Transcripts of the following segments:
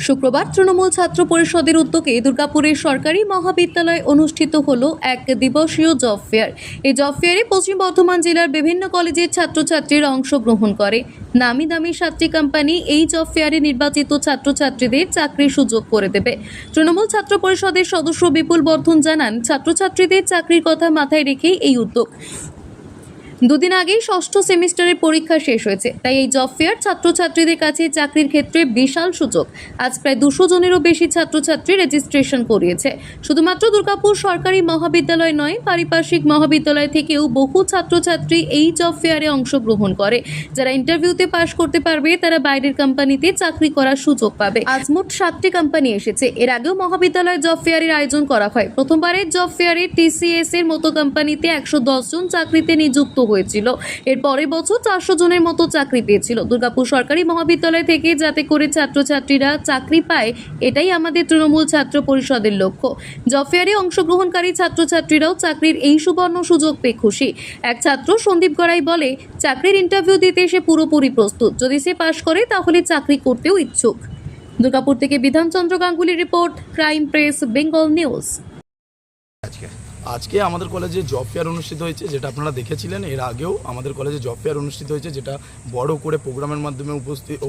শুক্রবার তৃণমূল ছাত্র পরিষদের উদ্যোগে দুর্গাপুরের সরকারি মহাবিদ্যালয়ে অনুষ্ঠিত হলো এক দিবসীয় জব ফেয়ার। এই জব ফেয়ারে পশ্চিম বর্ধমান জেলার বিভিন্ন কলেজের ছাত্রছাত্রীরা অংশগ্রহণ করে। নামি দামি 7টি কোম্পানি এই জব ফেয়ারে নির্বাচিত ছাত্রছাত্রীদের চাকরির সুযোগ করে দেবে। তৃণমূল ছাত্র পরিষদের সদস্য বিপুল বর্ধন জানান, ছাত্রছাত্রীদের চাকরির কথা মাথায় রেখেই এই উদ্যোগ। দুদিন আগেই ষষ্ঠ সেমিস্টারের পরীক্ষা শেষ হয়েছে, তাই এই জব ফেয়ার ছাত্রছাত্রীদের কাছে চাকরির ক্ষেত্রে বিশাল সুযোগ। আজ প্রায় 200 জনেরও বেশি ছাত্রছাত্রী রেজিস্ট্রেশন করিয়েছে। শুধুমাত্র দুর্গাপুর সরকারি মহাবিদ্যালয় নয়, পারিপার্শ্বিক মহাবিদ্যালয় থেকেও বহু ছাত্রছাত্রী এই জব ফেয়ারে অংশগ্রহণ করে। যারা ইন্টারভিউতে পাশ করতে পারবে তারা বাইরের কোম্পানিতে চাকরি করার সুযোগ পাবে। আজ মোট 7টি কোম্পানি এসেছে। এর আগেও মহাবিদ্যালয়ে জব ফেয়ারের আয়োজন করা হয়। প্রথমবারের জব ফেয়ারে TCS এর মতো কোম্পানিতে 110 জন চাকরিতে নিযুক্ত হয়েছিল। এর পরের বছর 400 জনের মতো চাকরি পেয়েছিল। দুর্গাপুর সরকারি মহাবিদ্যালয় থেকে যাতে করে ছাত্রছাত্রীরা চাকরি পায়, এটাই আমাদের তৃণমূল ছাত্র পরিষদের লক্ষ্য। জব ফেয়ারে অংশগ্রহণকারী ছাত্রছাত্রীরাও চাকরির এই সুবর্ণ সুযোগ পেয়ে খুশি। এক ছাত্র সন্দীপ গড়াই বলে, চাকরির ইন্টারভিউ দিতে সে পুরোপুরি প্রস্তুত। যদি সে পাশ করে তাহলে চাকরি করতেও ইচ্ছুক। দুর্গাপুর থেকে বিধানচন্দ্র গাঙ্গুলির report, crime press, Bengal news. আজকে আমাদের কলেজে জব ফেয়ার অনুষ্ঠিত হয়েছে, যেটা আপনারা দেখেছিলেন। এর আগেও আমাদের কলেজে জব ফেয়ার অনুষ্ঠিত হয়েছে, যেটা বড় করে প্রোগ্রামের মাধ্যমে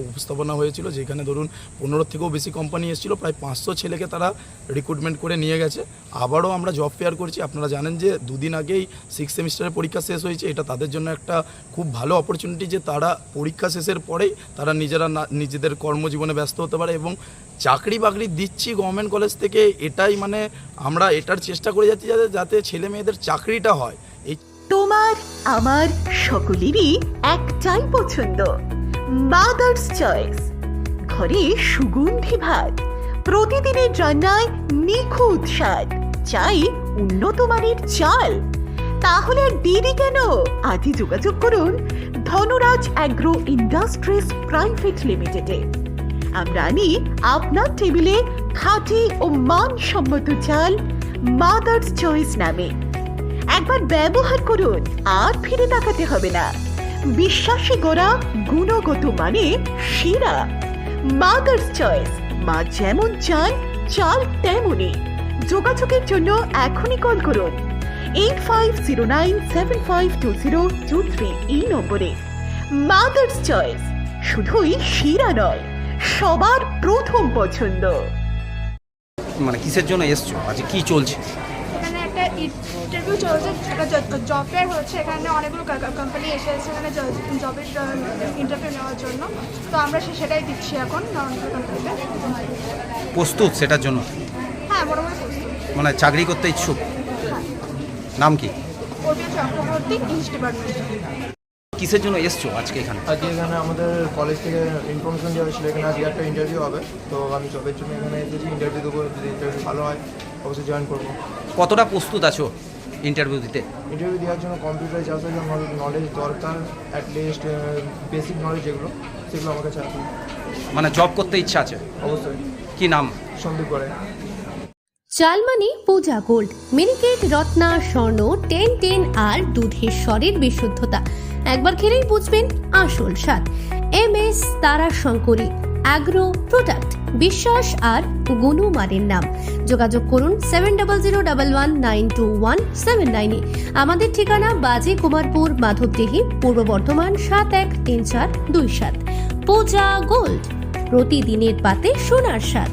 উপস্থাপনা হয়েছিল, যেখানে ধরুন 15 থেকেও বেশি কোম্পানি এসেছিলো। প্রায় 500 ছেলেকে তারা রিক্রুটমেন্ট করে নিয়ে গেছে। আবারও আমরা জব ফেয়ার করছি। আপনারা জানেন যে দুদিন আগেই 6 সেমিস্টারের পরীক্ষা শেষ হয়েছে। এটা তাদের জন্য একটা খুব ভালো অপরচুনিটি যে তারা পরীক্ষা শেষের পরেই তারা নিজেদের কর্মজীবনে ব্যস্ত হতে পারে এবং চাকরি বাকরি দিচ্ছি গভর্নমেন্ট কলেজ থেকে। এটাই আমরা এটার চেষ্টা করে যাচ্ছি যাতে ছেলে মেয়েদের চাকরিটা হয়। এই তোমার আমার সকলেরই একটাই পছন্দ, মাদার্স চয়েস। ঘরে সুগন্ধি ভাত, প্রতিদিনের রান্নায় নিখুঁত স্বাদ, চাই উন্নত মানের চাল। তাহলে আর দেরি কেন? আজই যোগাযোগ করুন ধনরাজ অ্যাগ্রো ইন্ডাস্ট্রিজ প্রাইভেট লিমিটেডে। আমরা আনি আপনার টেবিলে খাঁটি ও মানসম্মত চাল মাদার্স চয়েস নামে। একবার ব্যবহার করুন, আর ফিরে তাকাতে হবে না। বিশ্বাসে গড়া গুণগত মানে সেরা মাদার্স চয়েস। মা যেমন চান, চাল তেমনই। যোগাযোগের জন্য এখনই কল করুন 8509752023 এই নম্বরে। মাদার্স চয়েস শুধুই সেরা নয়, সবার প্রথম পছন্দ। কিসের জন্য এসছো? আজকে কি চলছে? এখানে একটা ইন্টারভিউ চলছে, জব ফেয়ার হচ্ছে। এখানে অনেকগুলো কোম্পানি এসেছে এখানে জবের ইন্টারভিউ নেওয়ার জন্য। তো আমরা সেটাই দিচ্ছি এখন কোম্পানিতে। প্রস্তুত সেটার জন্য? হ্যাঁ, মোটামুটি প্রস্তুত। চাকরি করতে ইচ্ছুক? হ্যাঁ। নাম কি? OTA Chakraborty, English department. কিসের জন্য এসছো আজকে এখানে? আজকে এখানে আমাদের কলেজ থেকে ইনফরমেশন দেওয়া হয়েছিল এখানে আজকে একটা ইন্টারভিউ হবে। তো আমি জবের জন্য এখানে এসেছি। ইন্টারভিউ দেবো, যদি ইন্টারভিউ ভালো হয় অবশ্যই জয়েন করবো। কতটা প্রস্তুত আছো ইন্টারভিউ দিতে? ইন্টারভিউ দেওয়ার জন্য কম্পিউটারে যা যা নলেজ দরকার, অ্যাটলিস্ট বেসিক নলেজ যেগুলো, সেগুলো আমার কাছে আছে। জব করতে ইচ্ছা আছে? অবশ্যই। কি নাম? সন্দীপ করে। চালমানি পূজা গোল্ড, মিনিকেট, রত্না, স্বর্ণ 10 আর দুধের স্বরের বিশুদ্ধতা। একবার খেলেই বুঝবেন আসল স্বাদ। MS তারা শঙ্করী অ্যাগ্রো প্রোডাক্ট, বিশ্বাস আর গুণমানের নাম। যোগাযোগ করুন 7011192179। আমাদের ঠিকানা বাজে কুমারপুর, মাধবদেহি, পূর্ব বর্ধমান 713427। পূজা গোল্ড, প্রতিদিনের পাতে সোনার স্বাদ।